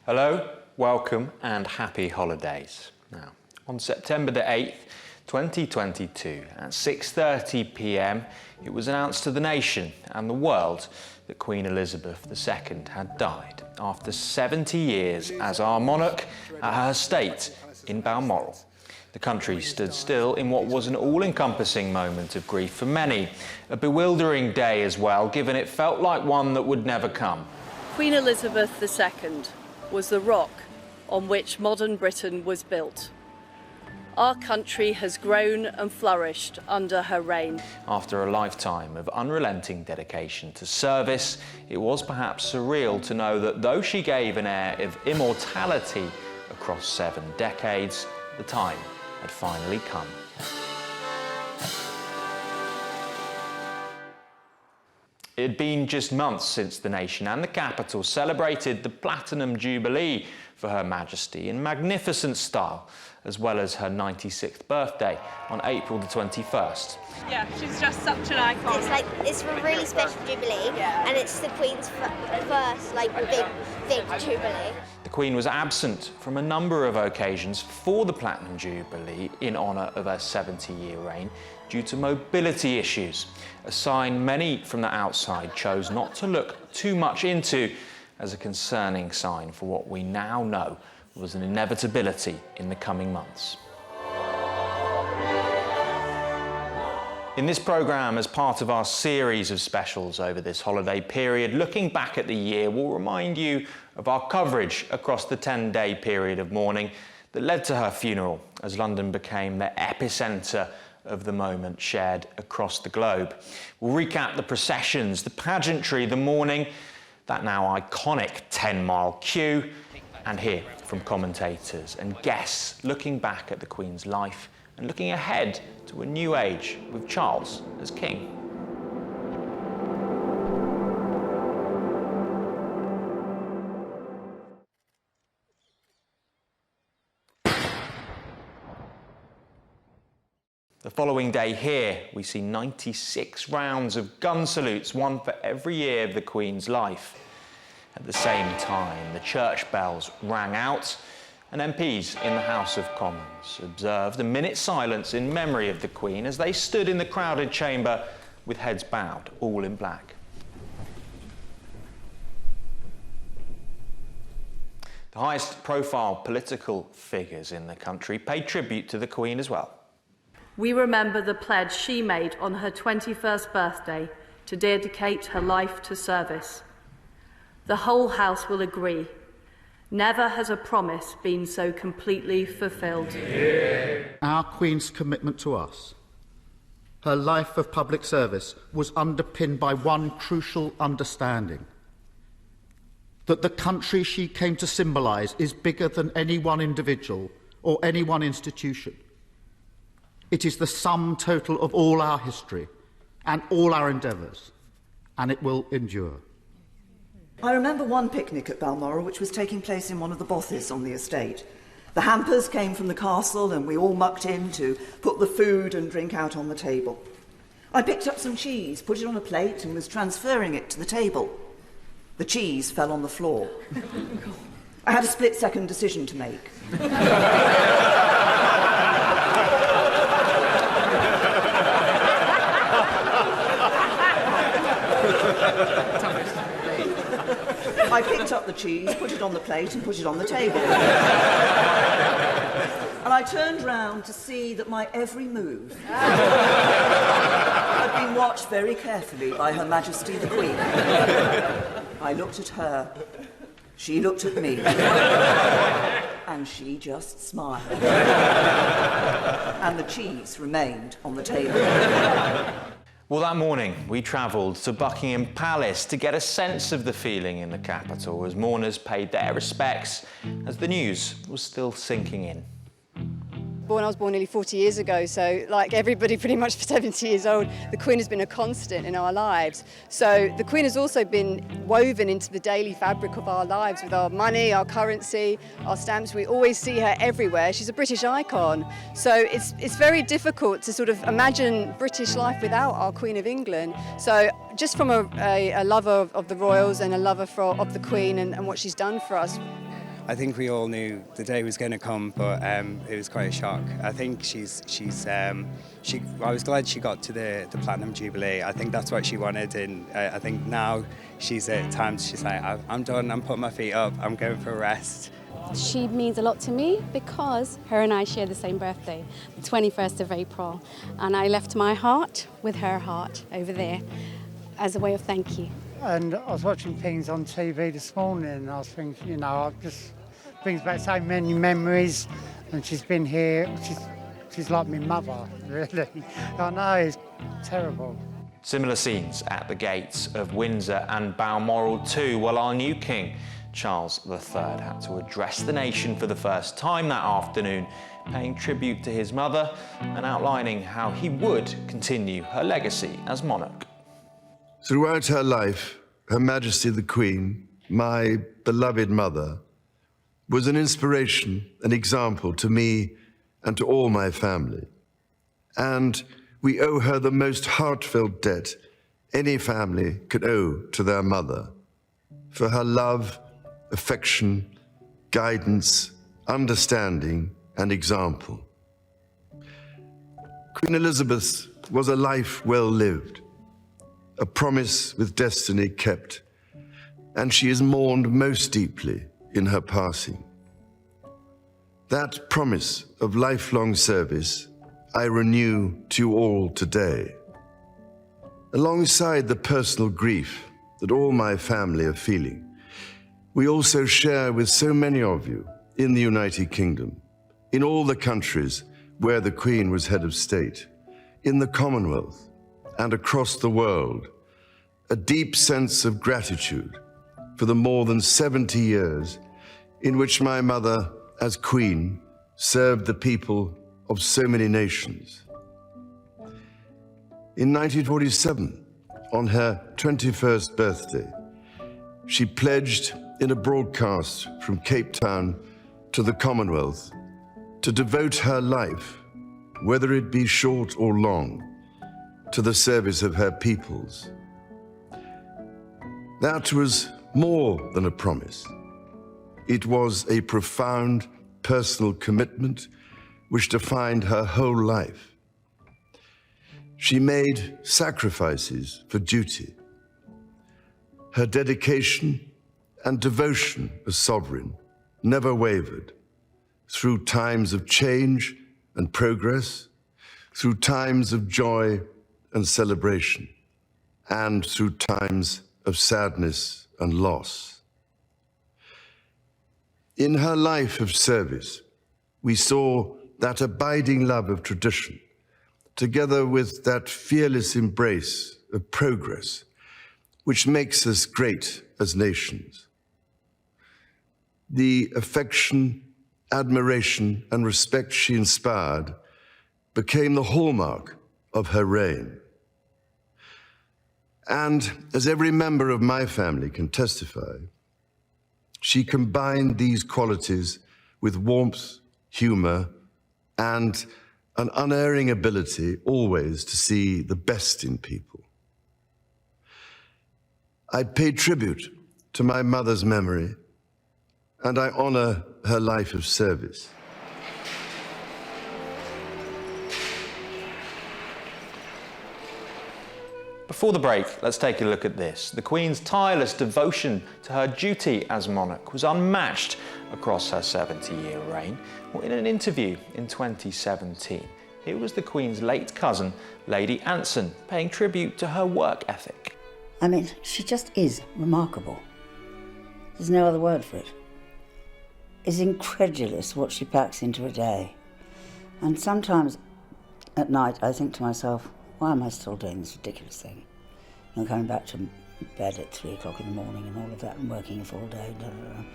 Hello, welcome and happy holidays. Now, on September the 8th, 2022 at 6:30 p.m, it was announced to the nation and the world that Queen Elizabeth II had died after 70 years as our monarch at her estate in Balmoral. The country stood still in what was an all-encompassing moment of grief for many, a bewildering day as well, given it felt like one that would never come. Queen Elizabeth II was the rock on which modern Britain was built. Our country has grown and flourished under her reign. After a lifetime of unrelenting dedication to service, it was perhaps surreal to know that though she gave an air of immortality across 7 decades, the time had finally come. It had been just months since the nation and the capital celebrated the Platinum Jubilee for Her Majesty in magnificent style, as well as her 96th birthday on April the 21st. Yeah, she's just such an icon. It's a really special Jubilee, and it's the Queen's first big Jubilee. The Queen was absent from a number of occasions for the Platinum Jubilee in honour of her 70-year reign due to mobility issues, a sign many from the outside chose not to look too much into as a concerning sign for what we now know was an inevitability in the coming months. In this programme, as part of our series of specials over this holiday period, looking back at the year, we'll remind you of our coverage across the 10-day period of mourning that led to her funeral, as London became the epicentre of the moment shared across the globe. We'll recap the processions, the pageantry, the mourning, that now iconic 10-mile queue, and hear from commentators and guests looking back at the Queen's life and looking ahead to a new age with Charles as King. The following day here, we see 96 rounds of gun salutes, one for every year of the Queen's life. At the same time, the church bells rang out, and MPs in the House of Commons observed a minute's silence in memory of the Queen as they stood in the crowded chamber with heads bowed, all in black. The highest profile political figures in the country paid tribute to the Queen as well. We remember the pledge she made on her 21st birthday to dedicate her life to service. The whole House will agree. Never has a promise been so completely fulfilled. Our Queen's commitment to us, her life of public service, was underpinned by one crucial understanding: that the country she came to symbolise is bigger than any one individual or any one institution. It is the sum total of all our history and all our endeavours, and it will endure. I remember one picnic at Balmoral which was taking place in one of the bothes on the estate. The hampers came from the castle and we all mucked in to put the food and drink out on the table. I picked up some cheese, put it on a plate and was transferring it to the table. The cheese fell on the floor. I had a split-second decision to make. I picked up the cheese, put it on the plate and put it on the table. And I turned round to see that my every move had been watched very carefully by Her Majesty the Queen. I looked at her, she looked at me, and she just smiled. And the cheese remained on the table. Well, that morning, we travelled to Buckingham Palace to get a sense of the feeling in the capital as mourners paid their respects as the news was still sinking in. I was born nearly 40 years ago, so like everybody pretty much for 70 years old, the Queen has been a constant in our lives. So the Queen has also been woven into the daily fabric of our lives with our money, our currency, our stamps. We always see her everywhere. She's a British icon. So it's very difficult to sort of imagine British life without our Queen of England. So just from a lover of the royals and a lover of the Queen and what she's done for us, I think we all knew the day was going to come, but it was quite a shock. I think I was glad she got to the Platinum Jubilee. I think that's what she wanted, and I think now she's at times she's like, I'm done, I'm putting my feet up, I'm going for a rest. She means a lot to me because her and I share the same birthday, the 21st of April, and I left my heart with her heart over there as a way of thank you. And I was watching things on TV this morning, and I was thinking, you know, it just brings back so many memories. And she's been here. She's like my mother, really. I know, it's terrible. Similar scenes at the gates of Windsor and Balmoral too, while our new king, Charles III, had to address the nation for the first time that afternoon, paying tribute to his mother and outlining how he would continue her legacy as monarch. Throughout her life, Her Majesty the Queen, my beloved mother, was an inspiration, an example to me and to all my family. And we owe her the most heartfelt debt any family could owe to their mother, for her love, affection, guidance, understanding, and example. Queen Elizabeth was a life well lived, a promise with destiny kept, and she is mourned most deeply in her passing. That promise of lifelong service I renew to you all today. Alongside the personal grief that all my family are feeling, we also share with so many of you in the United Kingdom, in all the countries where the Queen was head of state, in the Commonwealth and across the world, a deep sense of gratitude for the more than 70 years in which my mother, as Queen, served the people of so many nations. In 1947, on her 21st birthday, she pledged in a broadcast from Cape Town to the Commonwealth to devote her life, whether it be short or long, to the service of her peoples. That was more than a promise. It was a profound personal commitment which defined her whole life. She made sacrifices for duty. Her dedication and devotion as sovereign never wavered, through times of change and progress, through times of joy and celebration, and through times of sadness and loss. In her life of service, we saw that abiding love of tradition, together with that fearless embrace of progress, which makes us great as nations. The affection, admiration, and respect she inspired became the hallmark of her reign. And as every member of my family can testify, she combined these qualities with warmth, humor, and an unerring ability always to see the best in people. I pay tribute to my mother's memory, and I honor her life of service. Before the break, let's take a look at this. The Queen's tireless devotion to her duty as monarch was unmatched across her 70-year reign. Well, in an interview in 2017, here was the Queen's late cousin, Lady Anson, paying tribute to her work ethic. I mean, she just is remarkable. There's no other word for it. It's incredulous what she packs into a day. And sometimes at night I think to myself, why am I still doing this ridiculous thing? I'm coming back to bed at 3 o'clock in the morning and all of that, and working a full day. Blah, blah, blah.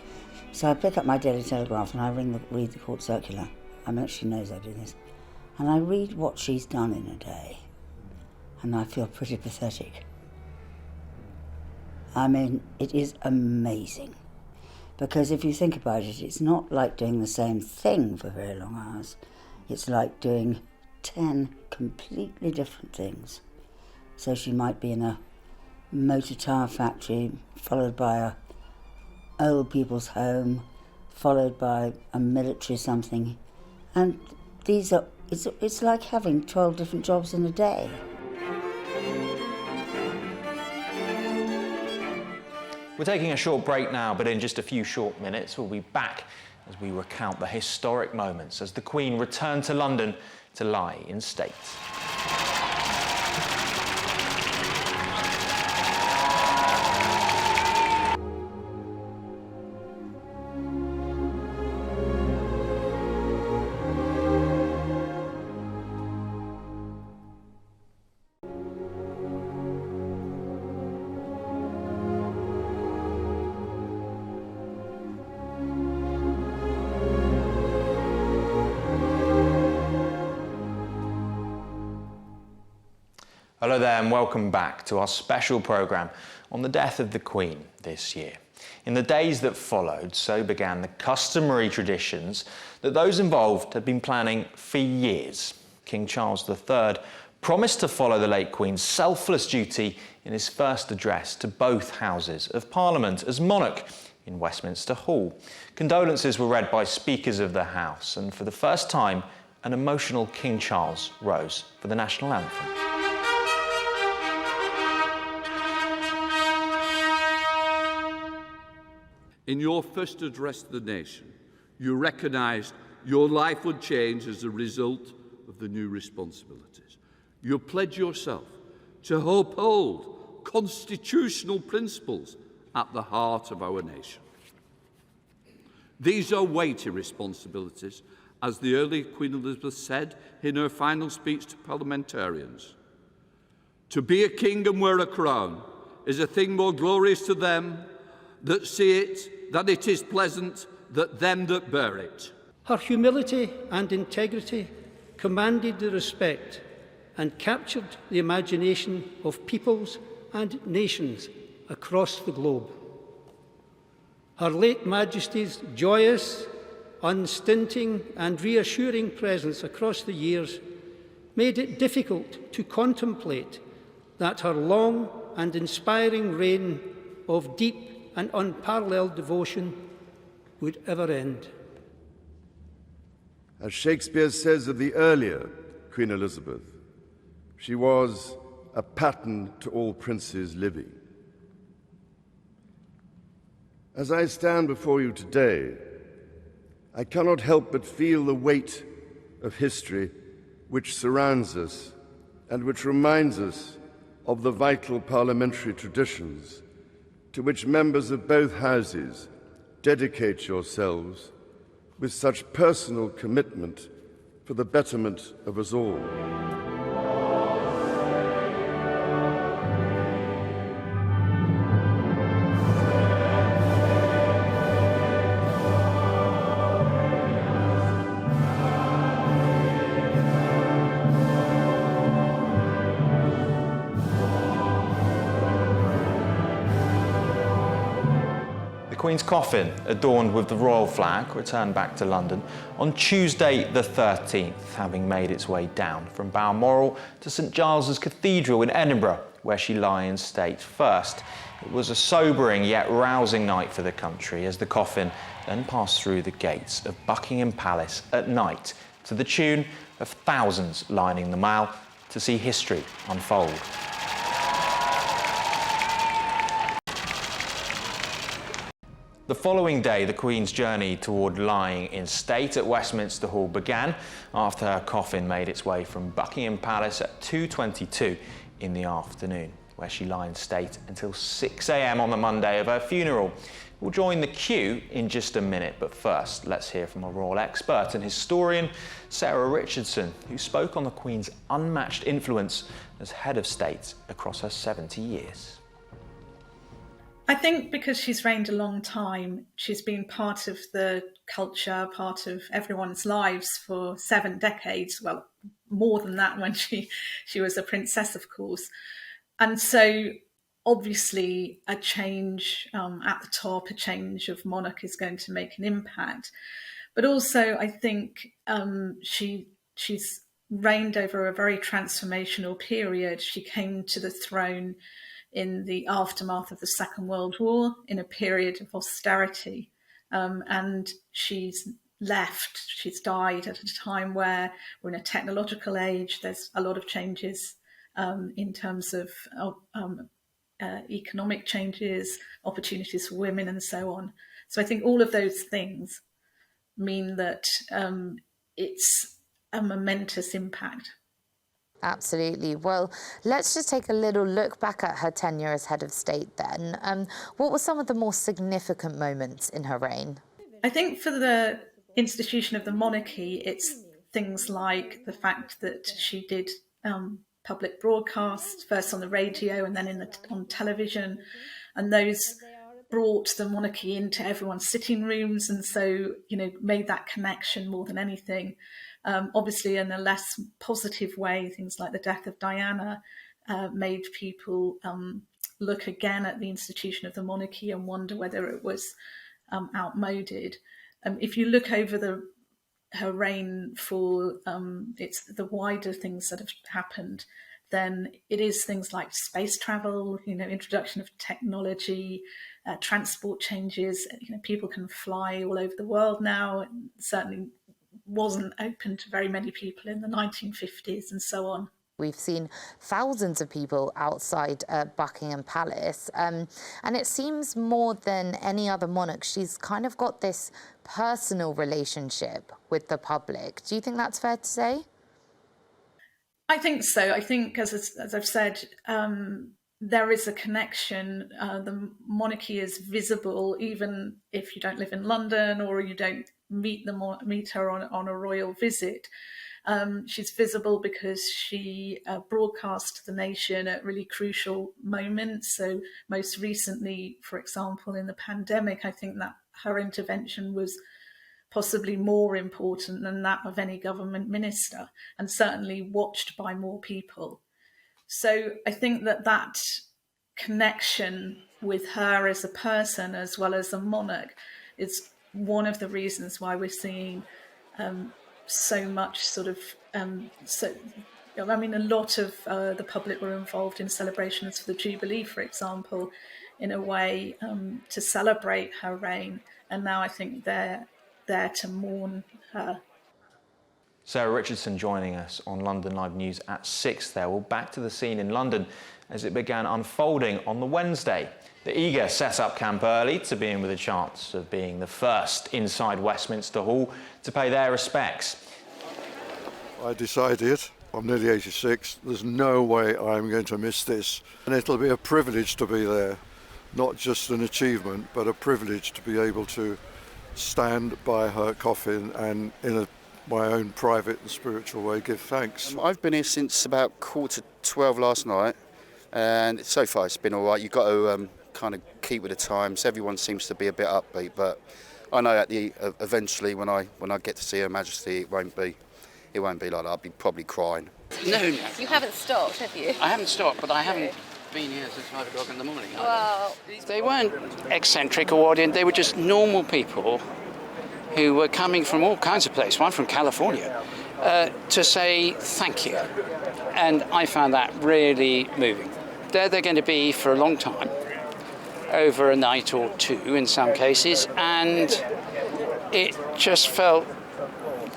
So I pick up my Daily Telegraph and I read the court circular. I mean, she knows I do this. And I read what she's done in a day. And I feel pretty pathetic. I mean, it is amazing. Because if you think about it, it's not like doing the same thing for very long hours. It's like doing 10 completely different things. So she might be in a motor tyre factory, followed by a old people's home, followed by a military something. And it's like having 12 different jobs in a day. We're taking a short break now, but in just a few short minutes, we'll be back as we recount the historic moments as the Queen returned to London to lie in state. Hello there and welcome back to our special programme on the death of the Queen this year. In the days that followed, so began the customary traditions that those involved had been planning for years. King Charles III promised to follow the late Queen's selfless duty in his first address to both Houses of Parliament as monarch in Westminster Hall. Condolences were read by speakers of the House, and for the first time, an emotional King Charles rose for the national anthem. In your first address to the nation, you recognised your life would change as a result of the new responsibilities. You pledge yourself to uphold constitutional principles at the heart of our nation. These are weighty responsibilities, as the early Queen Elizabeth said in her final speech to parliamentarians. To be a king and wear a crown is a thing more glorious to them that see it than it is pleasant that them that bear it. Her humility and integrity commanded the respect and captured the imagination of peoples and nations across the globe. Her late Majesty's joyous, unstinting and reassuring presence across the years made it difficult to contemplate that her long and inspiring reign of deep and unparalleled devotion would ever end. As Shakespeare says of the earlier Queen Elizabeth, she was a pattern to all princes living. As I stand before you today, I cannot help but feel the weight of history which surrounds us and which reminds us of the vital parliamentary traditions to which members of both houses dedicate yourselves with such personal commitment for the betterment of us all. The Queen's coffin, adorned with the royal flag, returned back to London on Tuesday the 13th, having made its way down from Balmoral to St Giles's Cathedral in Edinburgh, where she lay in state first. It was a sobering yet rousing night for the country as the coffin then passed through the gates of Buckingham Palace at night to the tune of thousands lining the Mall to see history unfold. The following day, the Queen's journey toward lying in state at Westminster Hall began after her coffin made its way from Buckingham Palace at 2:22 in the afternoon, where she lay in state until 6 a.m. on the Monday of her funeral. We'll join the queue in just a minute, but first, let's hear from a royal expert and historian, Sarah Richardson, who spoke on the Queen's unmatched influence as head of state across her 70 years. I think because she's reigned a long time, she's been part of the culture, part of everyone's lives for 7 decades. Well, more than that when she was a princess, of course. And so obviously a change at the top, a change of monarch is going to make an impact. But also I think she's reigned over a very transformational period. She came to the throne in the aftermath of the Second World War in a period of austerity and she's left. She's died at a time where we're in a technological age. There's a lot of changes in terms of economic changes, opportunities for women, and so on. So I think all of those things mean that it's a momentous impact. Absolutely. Well, let's just take a little look back at her tenure as head of state then. What were some of the more significant moments in her reign? I think for the institution of the monarchy, it's things like the fact that she did public broadcast, first on the radio and then on television, and those brought the monarchy into everyone's sitting rooms, and so made that connection more than anything. Obviously, in a less positive way, things like the death of Diana made people look again at the institution of the monarchy and wonder whether it was outmoded. If you look over her reign for it's the wider things that have happened, then it is things like space travel, introduction of technology, transport changes. People can fly all over the world now. It certainly wasn't open to very many people in the 1950s and so on. We've seen thousands of people outside Buckingham Palace, and it seems more than any other monarch, she's kind of got this personal relationship with the public. Do you think that's fair to say? I think so. I think, as I've said, there is a connection. The monarchy is visible, even if you don't live in London or you don't meet her on a royal visit. She's visible because she broadcasts to the nation at really crucial moments. So most recently, for example, in the pandemic, I think that her intervention was possibly more important than that of any government minister, and certainly watched by more people. So I think that connection with her as a person as well as a monarch is one of the reasons why we're seeing so much sort of a lot of the public were involved in celebrations for the Jubilee, for example, in a way to celebrate her reign, and now I think they're there to mourn her. Sarah Richardson joining us on London Live News at 6 there. Well, back to the scene in London as it began unfolding on the Wednesday. The eager set up camp early to be in with a chance of being the first inside Westminster Hall to pay their respects. I decided, I'm nearly 86, there's no way I'm going to miss this. And it'll be a privilege to be there. Not just an achievement, but a privilege to be able to stand by her coffin and in my own private and spiritual way give thanks. I've been here since about 11:45 last night, and so far it's been all right. You've got to kind of keep with the times. Everyone seems to be a bit upbeat, but I know eventually when I get to see Her Majesty, it won't be like that. I'll be probably crying. No. You haven't stopped, have you? I haven't stopped, but I haven't been here since 5 o'clock in the morning. Well, they weren't eccentric or audience, they were just normal people who were coming from all kinds of places, one from California, to say thank you. And I found that really moving. They're going to be for a long time, over a night or two in some cases, and it just felt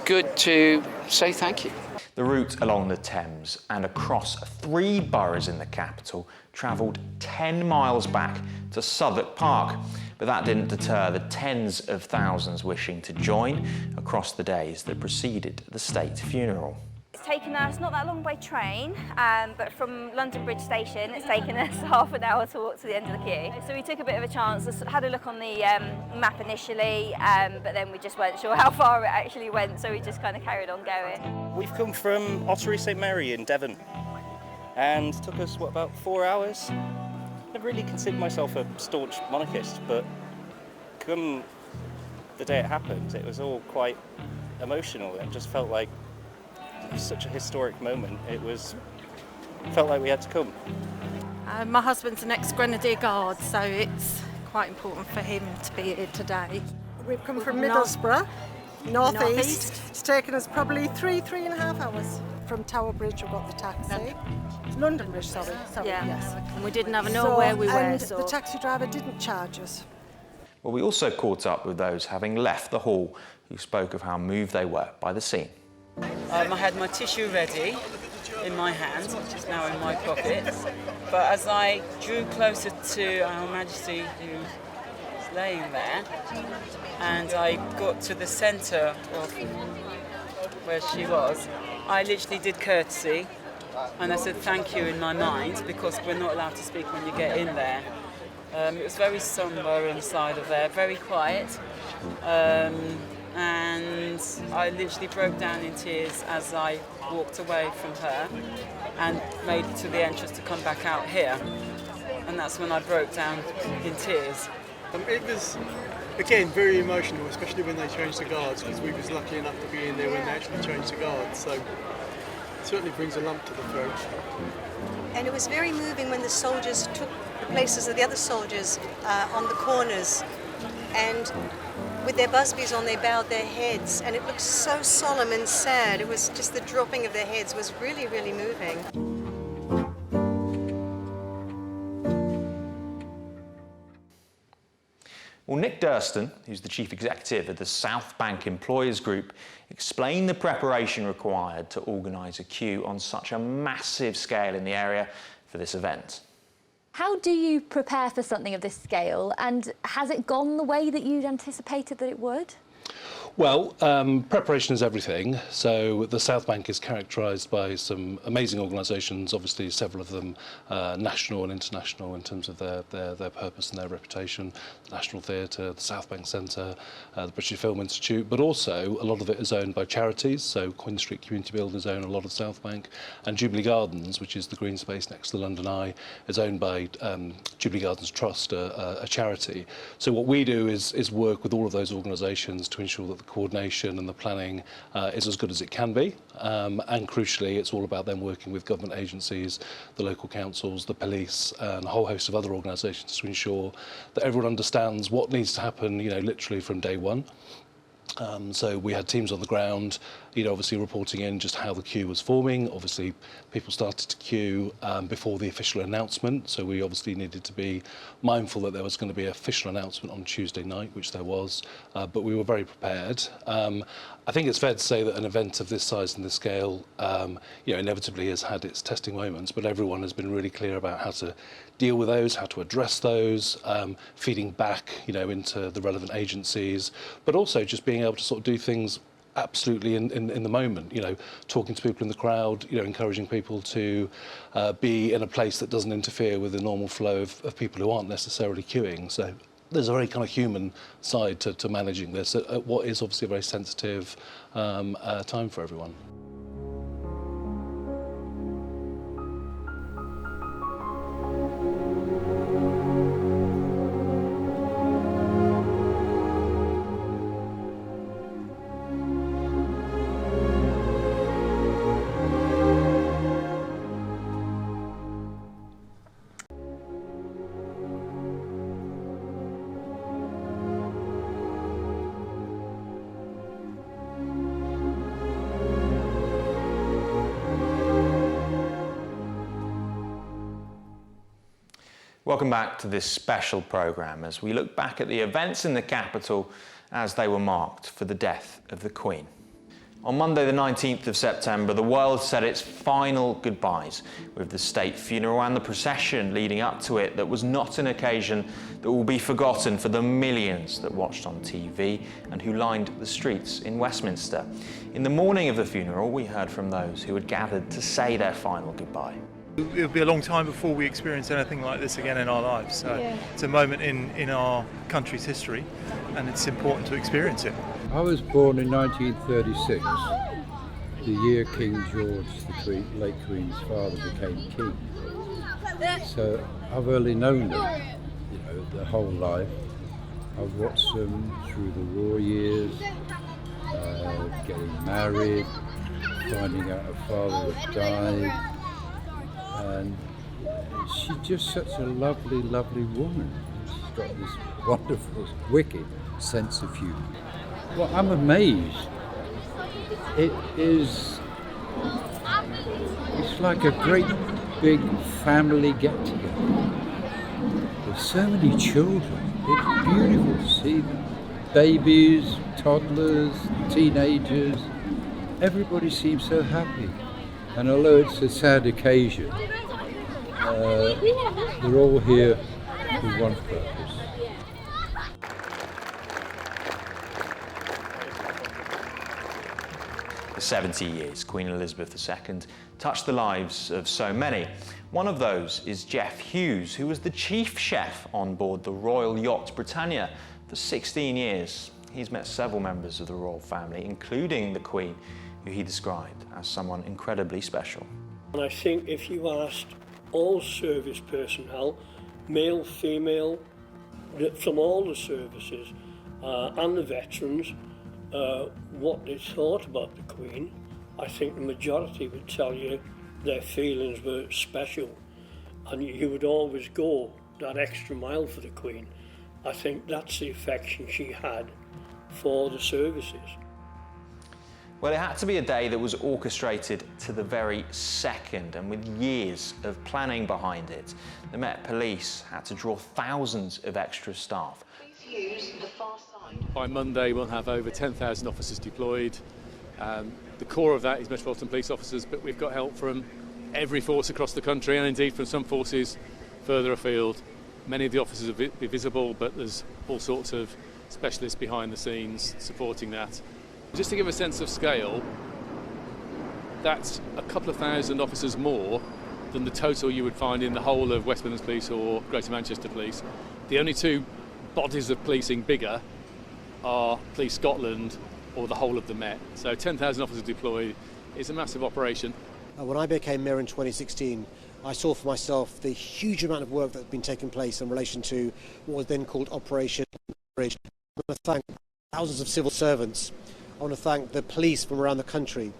good to say thank you. The route along the Thames and across 3 boroughs in the capital travelled 10 miles back to Southwark Park, but that didn't deter the tens of thousands wishing to join across the days that preceded the state funeral. it's taken us not that long by train, but from London Bridge Station, it's taken us half an hour to walk to the end of the queue. So we took a bit of a chance, had a look on the map initially, but then we just weren't sure how far it actually went, so we just kind of carried on going. We've come from Ottery St Mary in Devon, and it took us, about 4 hours? I never really considered myself a staunch monarchist, but come the day it happened, it was all quite emotional. It just felt like such a historic moment. Felt like we had to come. My husband's an ex-Grenadier Guard, so it's quite important for him to be here today. We've come from Middlesbrough, northeast. It's taken us probably 3.5 hours. From Tower Bridge, we got the taxi. London Bridge, sorry, Yeah. yes. And we didn't have a know where we were. And the taxi driver didn't charge us. Well, we also caught up with those having left the hall who spoke of how moved they were by the scene. I had my tissue ready in my hand, which is now in my pocket. But as I drew closer to Her Majesty, who was laying there, and I got to the centre of where she was, I literally did courtesy, and I said thank you in my mind, because we're not allowed to speak when you get in there. It was very sombre inside of there, very quiet. And I literally broke down in tears as I walked away from her and made it to the entrance to come back out here. And that's when I broke down in tears. It was, again, very emotional, especially when they changed the guards, because we was lucky enough to be in there when they actually changed the guards. So it certainly brings a lump to the throat. And it was very moving when the soldiers took the places of the other soldiers on the corners, and with their busbies on, they bowed their heads, and it looked so solemn and sad. It was just the dropping of their heads was really, really moving. Well, Nick Durston, who's the Chief Executive of the South Bank Employers Group, explained the preparation required to organise a queue on such a massive scale in the area for this event. How do you prepare for something of this scale, and has it gone the way that you'd anticipated that it would? Well, preparation is everything. So the South Bank is characterised by some amazing organisations, obviously several of them national and international in terms of their purpose and their reputation. The National Theatre, the South Bank Centre, the British Film Institute, but also a lot of it is owned by charities. So Queen Street Community Builders own a lot of South Bank, and Jubilee Gardens, which is the green space next to the London Eye, is owned by Jubilee Gardens Trust, a charity. So what we do is work with all of those organisations to ensure that the coordination and the planning is as good as it can be, and crucially it's all about them working with government agencies, the local councils, the police and a whole host of other organisations to ensure that everyone understands what needs to happen, you know, literally from day one. So we had teams on the ground, you know, obviously reporting in just how the queue was forming. Obviously, people started to queue before the official announcement, so we obviously needed to be mindful that there was going to be an official announcement on Tuesday night, which there was, but we were very prepared. I think it's fair to say that an event of this size and this scale, you know, inevitably has had its testing moments, but everyone has been really clear about how to deal with those, how to address those, feeding back, you know, into the relevant agencies, but also just being able to sort of do things absolutely in the moment, you know, talking to people in the crowd, you know, encouraging people to be in a place that doesn't interfere with the normal flow of people who aren't necessarily queuing. So there's a very kind of human side to managing this at what is obviously a very sensitive time for everyone. Welcome back to this special programme as we look back at the events in the capital as they were marked for the death of the Queen. On Monday the 19th of September, the world said its final goodbyes with the state funeral and the procession leading up to it that was not an occasion that will be forgotten for the millions that watched on TV and who lined the streets in Westminster. In the morning of the funeral, we heard from those who had gathered to say their final goodbye. It'll be a long time before we experience anything like this again in our lives. So it's a moment in our country's history, and it's important to experience it. I was born in 1936, the year King George, the late Queen's father, became king. So I've only known them, you know, their whole life. I've watched them through the war years, getting married, finding out her father had died. And she's just such a lovely, lovely woman. She's got this wonderful, wicked sense of humour. Well, I'm amazed. It's like a great big family get-together. There's so many children. It's beautiful to see them. Babies, toddlers, teenagers, everybody seems so happy. And although it's a sad occasion, they're all here with one purpose. For 70 years, Queen Elizabeth II touched the lives of so many. One of those is Jeff Hughes, who was the chief chef on board the Royal Yacht Britannia for 16 years. He's met several members of the royal family, including the Queen, who he described as someone incredibly special. And I think if you asked all service personnel, male, female, from all the services, and the veterans, what they thought about the Queen, I think the majority would tell you their feelings were special, and you would always go that extra mile for the Queen. I think that's the affection she had for the services. Well, it had to be a day that was orchestrated to the very second, and with years of planning behind it. The Met Police had to draw thousands of extra staff. By Monday, we'll have over 10,000 officers deployed. The core of that is Metropolitan Police officers, but we've got help from every force across the country, and indeed from some forces further afield. Many of the officers will be visible, but there's all sorts of specialists behind the scenes supporting that. Just to give a sense of scale, that's a couple of thousand officers more than the total you would find in the whole of West Midlands Police or Greater Manchester Police. The only two bodies of policing bigger are Police Scotland or the whole of the Met. So 10,000 officers deployed is a massive operation. When I became mayor in 2016, I saw for myself the huge amount of work that's been taking place in relation to what was then called Operation Bridge. I want to thank thousands of civil servants. I want to thank the police from around the country,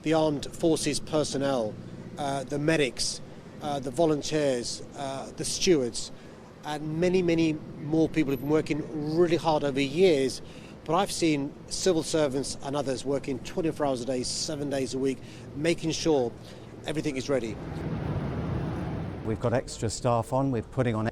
the armed forces personnel, the medics, the volunteers, the stewards, and many, many more people who've been working really hard over years. But I've seen civil servants and others working 24 hours a day, 7 days a week, making sure everything is ready. We've got extra staff on, we're putting on.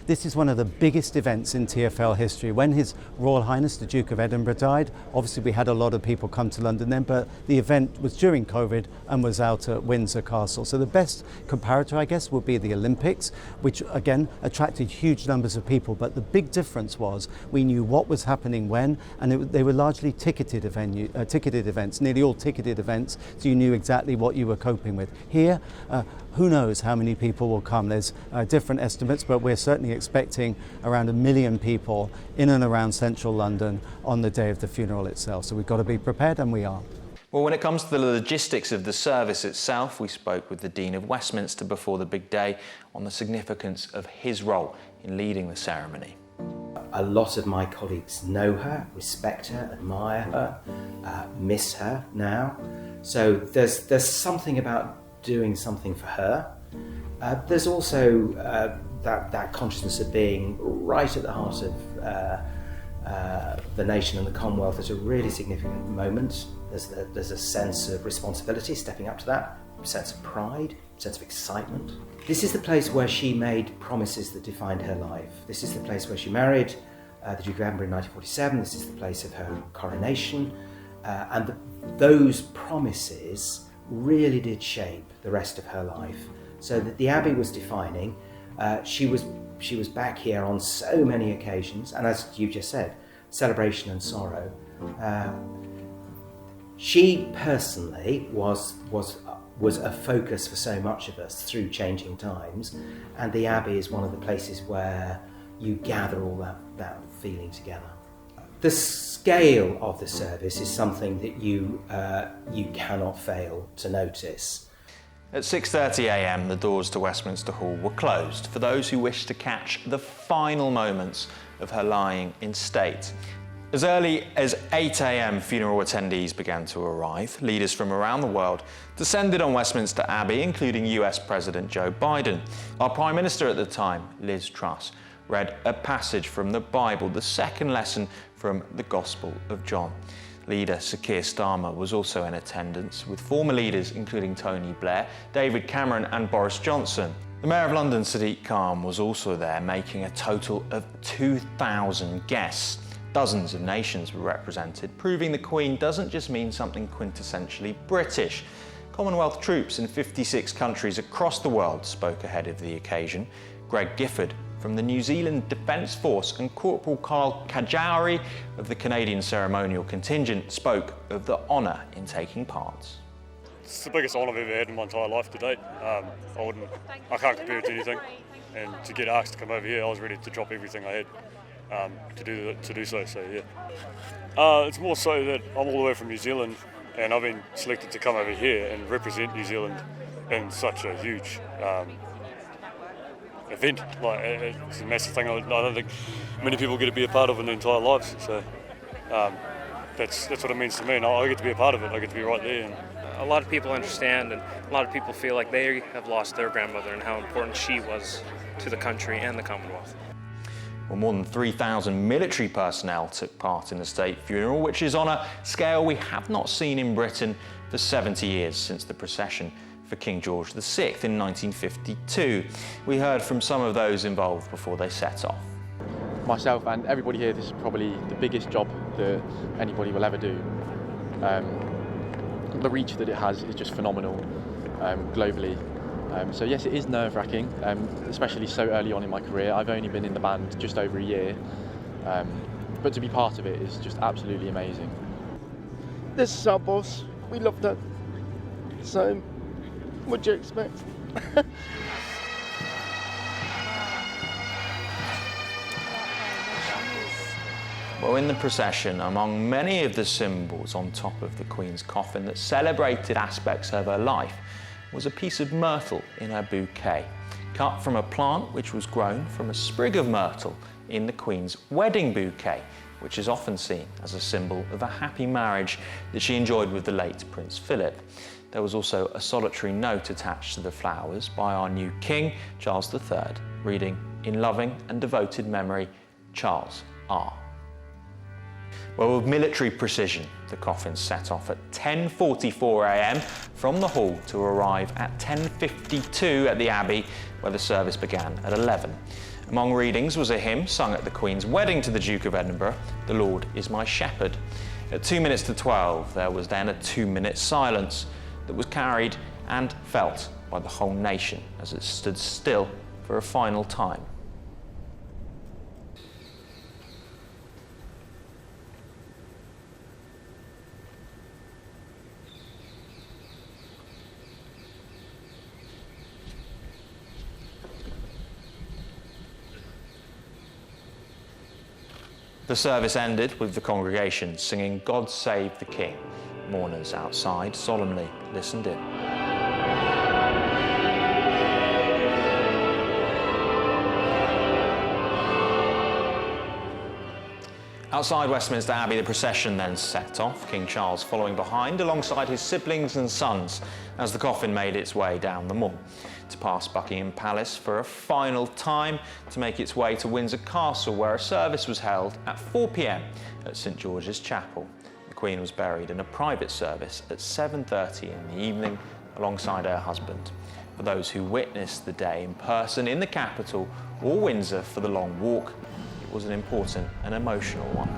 This is one of the biggest events in TfL history. When His Royal Highness the Duke of Edinburgh died, obviously we had a lot of people come to London then, but the event was during COVID and was out at Windsor Castle. So the best comparator, I guess, would be the Olympics, which again attracted huge numbers of people. But the big difference was we knew what was happening when, and they were largely ticketed events, nearly all ticketed events, so you knew exactly what you were coping with. Here, who knows how many people will come. There's different estimates, but we're certainly expecting around 1 million people in and around central London on the day of the funeral itself. So we've got to be prepared, and we are. Well, when it comes to the logistics of the service itself, we spoke with the Dean of Westminster before the big day on the significance of his role in leading the ceremony. A lot of my colleagues know her, respect her, admire her, miss her now. So there's something about doing something for her. There's also that consciousness of being right at the heart of the nation and the Commonwealth at a really significant moment. There's a sense of responsibility, stepping up to that, a sense of pride, a sense of excitement. This is the place where she made promises that defined her life. This is the place where she married the Duke of Edinburgh in 1947. This is the place of her coronation. And those promises really did shape the rest of her life. So that the Abbey was defining. She was back here on so many occasions, and as you just said, celebration and sorrow. She personally was a focus for so much of us through changing times, and the Abbey is one of the places where you gather all that feeling together. The scale of the service is something that you cannot fail to notice. At 6:30 a.m, the doors to Westminster Hall were closed for those who wished to catch the final moments of her lying in state. As early as 8 a.m, funeral attendees began to arrive. Leaders from around the world descended on Westminster Abbey, including US President Joe Biden. Our Prime Minister at the time, Liz Truss, read a passage from the Bible, the second lesson from the Gospel of John. Leader Sir Keir Starmer was also in attendance, with former leaders including Tony Blair, David Cameron and Boris Johnson. The Mayor of London, Sadiq Khan, was also there, making a total of 2,000 guests. Dozens of nations were represented, proving the Queen doesn't just mean something quintessentially British. Commonwealth troops in 56 countries across the world spoke ahead of the occasion. Greg Gifford from the New Zealand Defence Force and Corporal Carl Kajauri of the Canadian ceremonial contingent spoke of the honour in taking part. It's the biggest honour I've ever had in my entire life to date. I can't compare it to anything. And to get asked to come over here, I was ready to drop everything I had to do so. So yeah, it's more so that I'm all the way from New Zealand, and I've been selected to come over here and represent New Zealand in such a huge event. Like, it's a massive thing. I don't think many people get to be a part of in their entire lives. So that's what it means to me, and I get to be a part of it. I get to be right there. And a lot of people understand, and a lot of people feel like they have lost their grandmother and how important she was to the country and the Commonwealth. Well, more than 3,000 military personnel took part in the state funeral, which is on a scale we have not seen in Britain for 70 years since the procession for King George VI in 1952. We heard from some of those involved before they set off. Myself and everybody here, this is probably the biggest job that anybody will ever do. The reach that it has is just phenomenal globally. So yes, it is nerve-wracking, especially so early on in my career. I've only been in the band just over a year, but to be part of it is just absolutely amazing. This is our boss. We love her. So, what do you expect? Well, in the procession, among many of the symbols on top of the Queen's coffin that celebrated aspects of her life, was a piece of myrtle in her bouquet, cut from a plant which was grown from a sprig of myrtle in the Queen's wedding bouquet, which is often seen as a symbol of a happy marriage that she enjoyed with the late Prince Philip. There was also a solitary note attached to the flowers by our new King, Charles III, reading, "In loving and devoted memory, Charles R." Well, with military precision, the coffin set off at 10:44 a.m. from the hall to arrive at 10:52 at the Abbey, where the service began at 11. Among readings was a hymn sung at the Queen's wedding to the Duke of Edinburgh, "The Lord is my shepherd." At 2 minutes to 12, there was then a 2-minute silence that was carried and felt by the whole nation as it stood still for a final time. The service ended with the congregation singing "God Save the King." Mourners outside solemnly listened in. Outside Westminster Abbey, the procession then set off, King Charles following behind alongside his siblings and sons as the coffin made its way down the Mall, to pass Buckingham Palace for a final time, to make its way to Windsor Castle, where a service was held at 4 p.m. at St George's Chapel. The Queen was buried in a private service at 7:30 in the evening alongside her husband. For those who witnessed the day in person in the capital or Windsor for the long walk, it was an important and emotional one.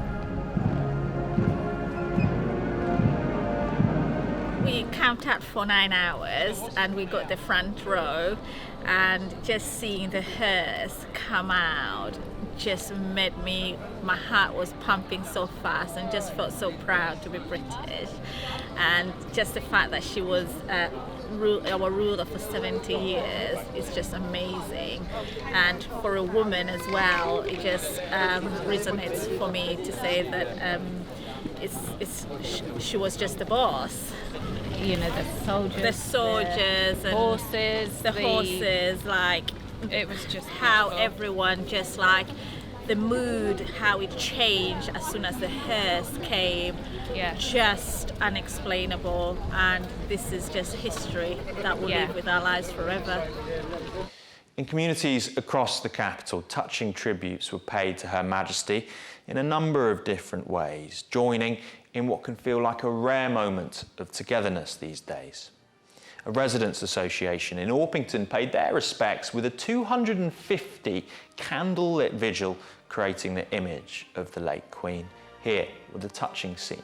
We camped out for 9 hours and we got the front row, and just seeing the hearse come out just made my heart was pumping so fast, and just felt so proud to be British. And just the fact that she was our ruler for 70 years is just amazing. And for a woman as well, it just resonates for me to say that she was just the boss. You know, the soldiers, and the horses, like it was just how beautiful. Everyone just like the mood, how it changed as soon as the hearse came. Yeah. Just unexplainable, and this is just history that will live with our lives forever. In communities across the capital, touching tributes were paid to Her Majesty in a number of different ways, joining in what can feel like a rare moment of togetherness these days. a residents' association in Orpington paid their respects with a 250 candle-lit vigil creating the image of the late Queen. Here were the touching scenes.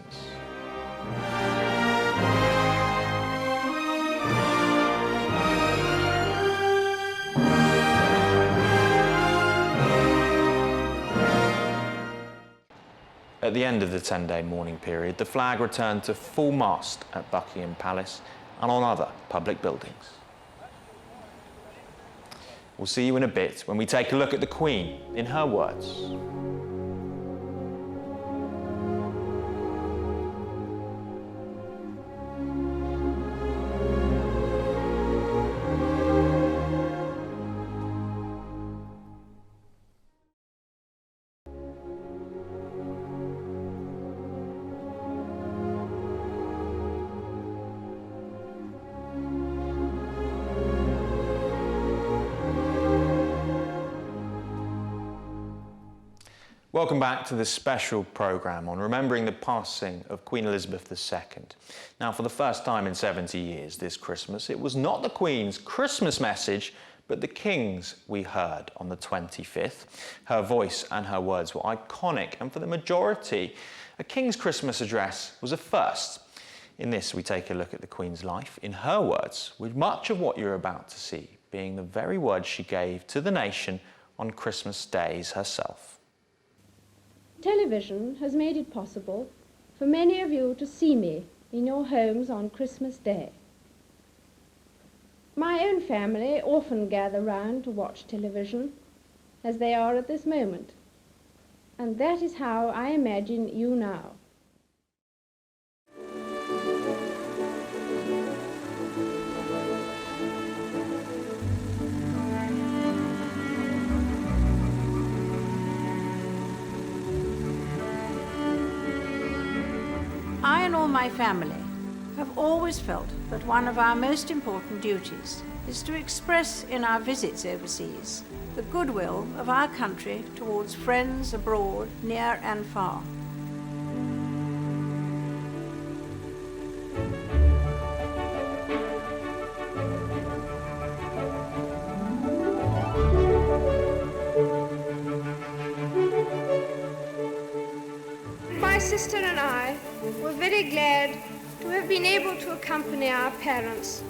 At the end of the 10-day mourning period, the flag returned to full mast at Buckingham Palace and on other public buildings. We'll see you in a bit when we take a look at the Queen in her words. Welcome back to this special programme on remembering the passing of Queen Elizabeth II. Now, for the first time in 70 years this Christmas, it was not the Queen's Christmas message, but the King's we heard on the 25th. Her voice and her words were iconic, and for the majority, a King's Christmas address was a first. In this, we take a look at the Queen's life in her words, with much of what you're about to see being the very words she gave to the nation on Christmas days herself. Television has made it possible for many of you to see me in your homes on Christmas Day. My own family often gather round to watch television, as they are at this moment, and that is how I imagine you now. I and all my family have always felt that one of our most important duties is to express in our visits overseas the goodwill of our country towards friends abroad, near and far. My sister and I were very glad to have been able to accompany our parents.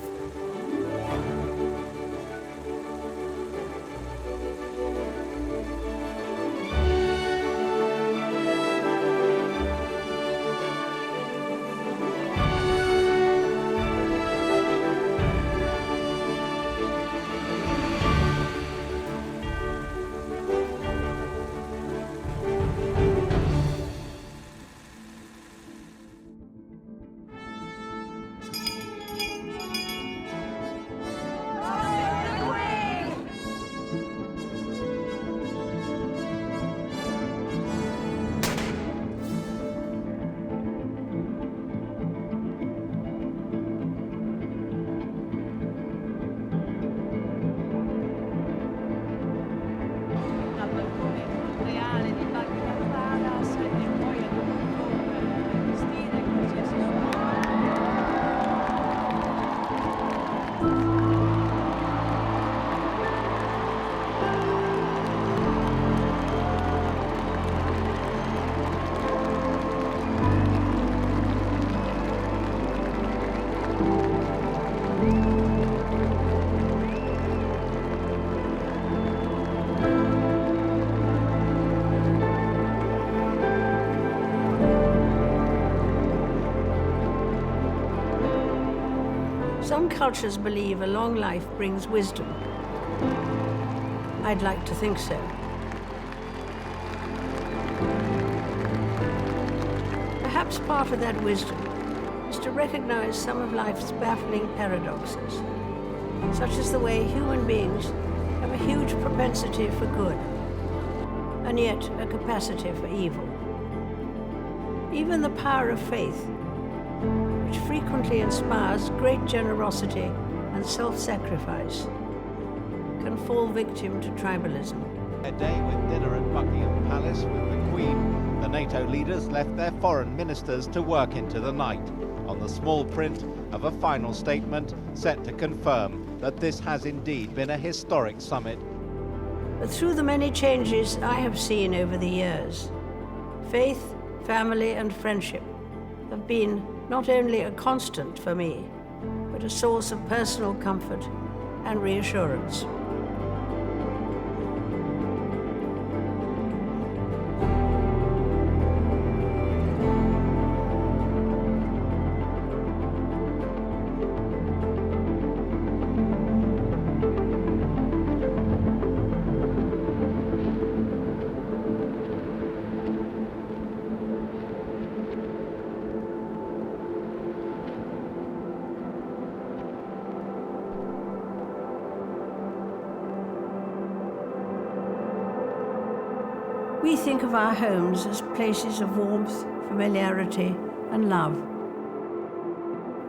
Some cultures believe a long life brings wisdom. I'd like to think so. Perhaps part of that wisdom is to recognize some of life's baffling paradoxes, such as the way human beings have a huge propensity for good, and yet a capacity for evil. Even the power of faith, which frequently inspires great generosity and self-sacrifice, can fall victim to tribalism. A day with dinner at Buckingham Palace with the Queen The NATO leaders left their foreign ministers to work into the night on the small print of a final statement set to confirm that this has indeed been a historic summit. But through the many changes I have seen over the years, faith, family and friendship have been not only a constant for me, but a source of personal comfort and reassurance. We think of our homes as places of warmth, familiarity, and love,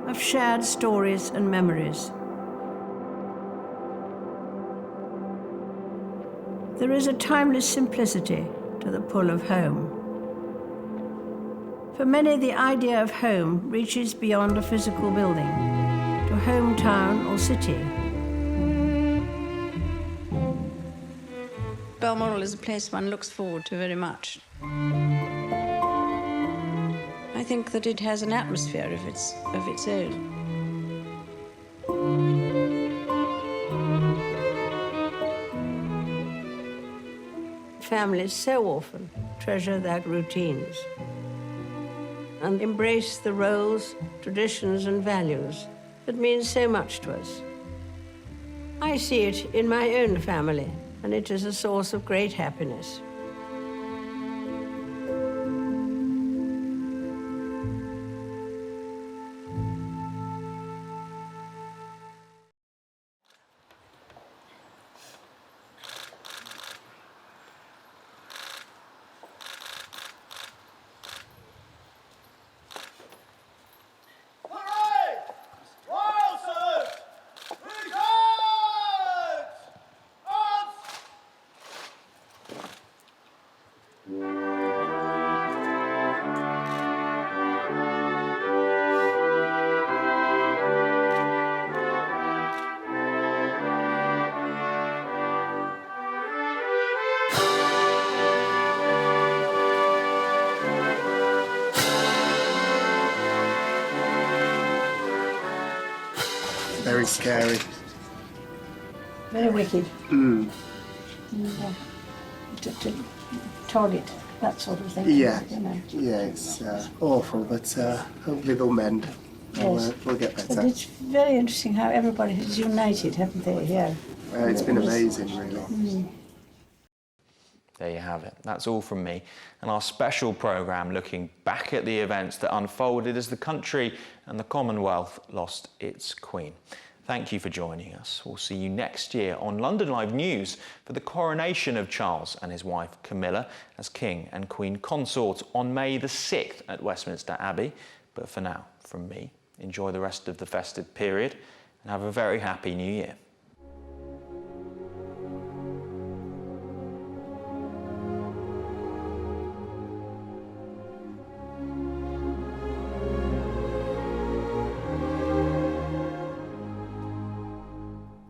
of shared stories and memories. There is a timeless simplicity to the pull of home. For many, the idea of home reaches beyond a physical building, to hometown or city. Balmoral is a place one looks forward to very much. I think that it has an atmosphere of its own. Families so often treasure their routines and embrace the roles, traditions and values that mean so much to us. I see it in my own family, and it is a source of great happiness. Very scary. Very wicked. To target, that sort of thing. Yeah, You know. yeah, it's awful, but hopefully they'll mend. Yes. We'll get better. But it's very interesting how everybody has united, haven't they, here? It's been amazing, really. There you have it. That's all from me and our special programme looking back at the events that unfolded as the country and the Commonwealth lost its Queen. Thank you for joining us. We'll see you next year on London Live News for the coronation of Charles and his wife Camilla as King and Queen Consort on May the 6th at Westminster Abbey. But for now, from me, enjoy the rest of the festive period and have a very happy New Year.